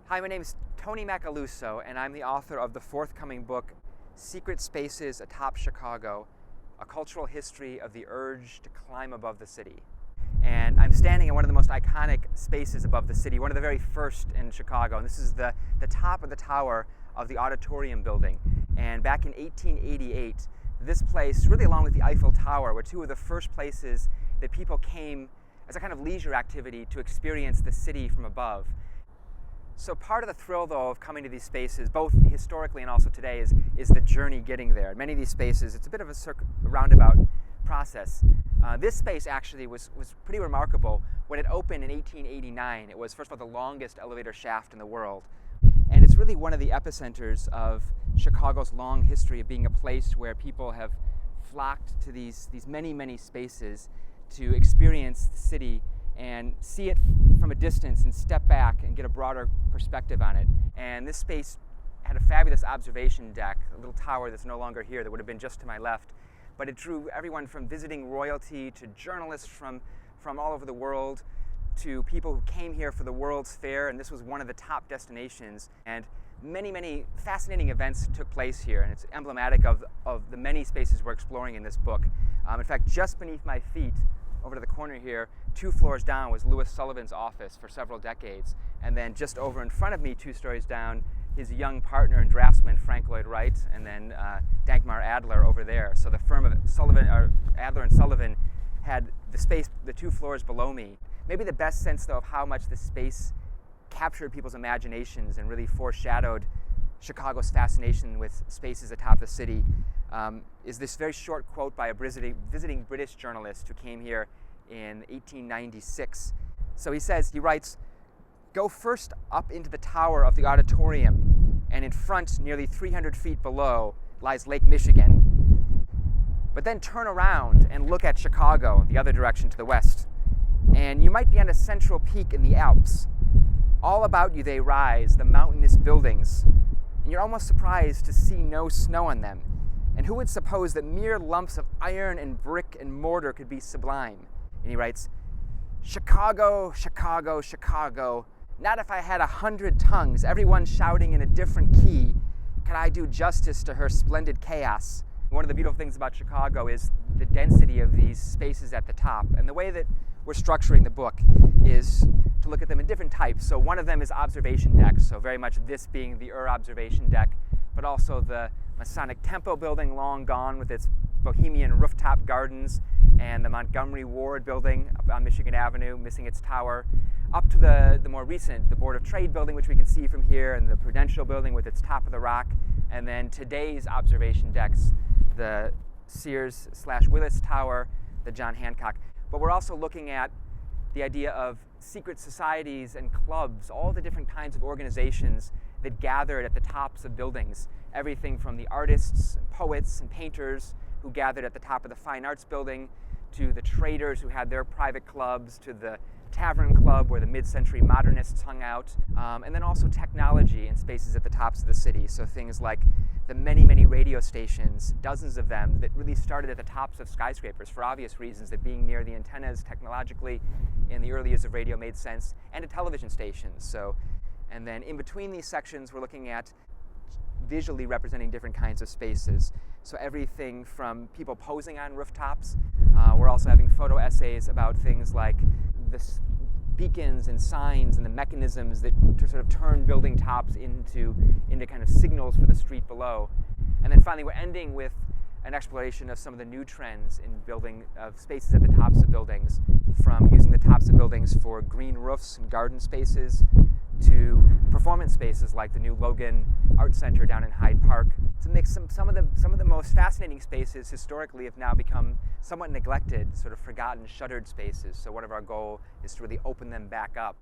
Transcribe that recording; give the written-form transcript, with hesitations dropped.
Hi, my name is Tony Macaluso, and I'm the author of the forthcoming book, Secret Spaces Atop Chicago, A Cultural History of the Urge to Climb Above the City. And I'm standing in one of the most iconic spaces above the city, one of the very first in Chicago. And this is the top of the tower of the Auditorium building. And back in 1888, this place, really along with the Eiffel Tower, were two of the first places that people came as a kind of leisure activity to experience the city from above. So part of the thrill, though, of coming to these spaces, both historically and also today, is the journey getting there. In many of these spaces, it's a bit of a roundabout process. This space actually was pretty remarkable. When it opened in 1889, it was, first of all, the longest elevator shaft in the world. And it's really one of the epicenters of Chicago's long history of being a place where people have flocked to these many, many spaces to experience the city and see it from a distance and step back and get a broader perspective on it. And this space had a fabulous observation deck, a little tower that's no longer here that would have been just to my left. But it drew everyone from visiting royalty to journalists from all over the world to people who came here for the World's Fair, and this was one of the top destinations. And many, many fascinating events took place here, and it's emblematic of the many spaces we're exploring in this book. In fact, just beneath my feet, over to the corner here, 2 floors down, was Louis Sullivan's office for several decades. And then just over in front of me, 2 stories down, his young partner and draftsman, Frank Lloyd Wright, and then Dagmar Adler over there. So the firm of Adler and Sullivan had the space, the 2 floors below me. Maybe the best sense, though, of how much this space captured people's imaginations and really foreshadowed Chicago's fascination with spaces atop the city is this very short quote by a visiting British journalist who came here in 1896. So he writes, "Go first up into the tower of the auditorium, and in front, nearly 300 feet below, lies Lake Michigan. But then turn around and look at Chicago, the other direction to the west, and you might be on a central peak in the Alps. All about you they rise, the mountainous buildings, and you're almost surprised to see no snow on them. And who would suppose that mere lumps of iron and brick and mortar could be sublime?" And he writes, "Chicago, Chicago, Chicago, not if I had 100 tongues, everyone shouting in a different key, could I do justice to her splendid chaos." One of the beautiful things about Chicago is the density of these spaces at the top. And the way that we're structuring the book is to look at them in different types. So one of them is observation decks, so very much this being the observation deck, but also the Masonic Temple building, long gone with its bohemian rooftop gardens, and the Montgomery Ward building up on Michigan Avenue, missing its tower, up to the more recent, the Board of Trade building, which we can see from here, and the Prudential building with its top of the rock, and then today's observation decks, the Sears/Willis Tower, the John Hancock. But we're also looking at the idea of secret societies and clubs, all the different kinds of organizations that gathered at the tops of buildings. Everything from the artists and poets and painters who gathered at the top of the Fine Arts building, to the traders who had their private clubs, to the Tavern Club where the mid-century modernists hung out, and then also technology and spaces at the tops of the city. So things like the many, many radio stations, dozens of them, that really started at the tops of skyscrapers for obvious reasons, that being near the antennas technologically in the early years of radio made sense, and to television stations. And then in between these sections, we're looking at visually representing different kinds of spaces. So everything from people posing on rooftops. We're also having photo essays about things like the beacons and signs and the mechanisms that sort of turn building tops into kind of signals for the street below. And then finally, we're ending with an exploration of some of the new trends in building of spaces at the tops of buildings, from using the tops of buildings for green roofs and garden spaces to performance spaces like the new Logan Art Center down in Hyde Park. To make some of the most fascinating spaces historically have now become somewhat neglected, sort of forgotten, shuttered spaces. So one of our goals is to really open them back up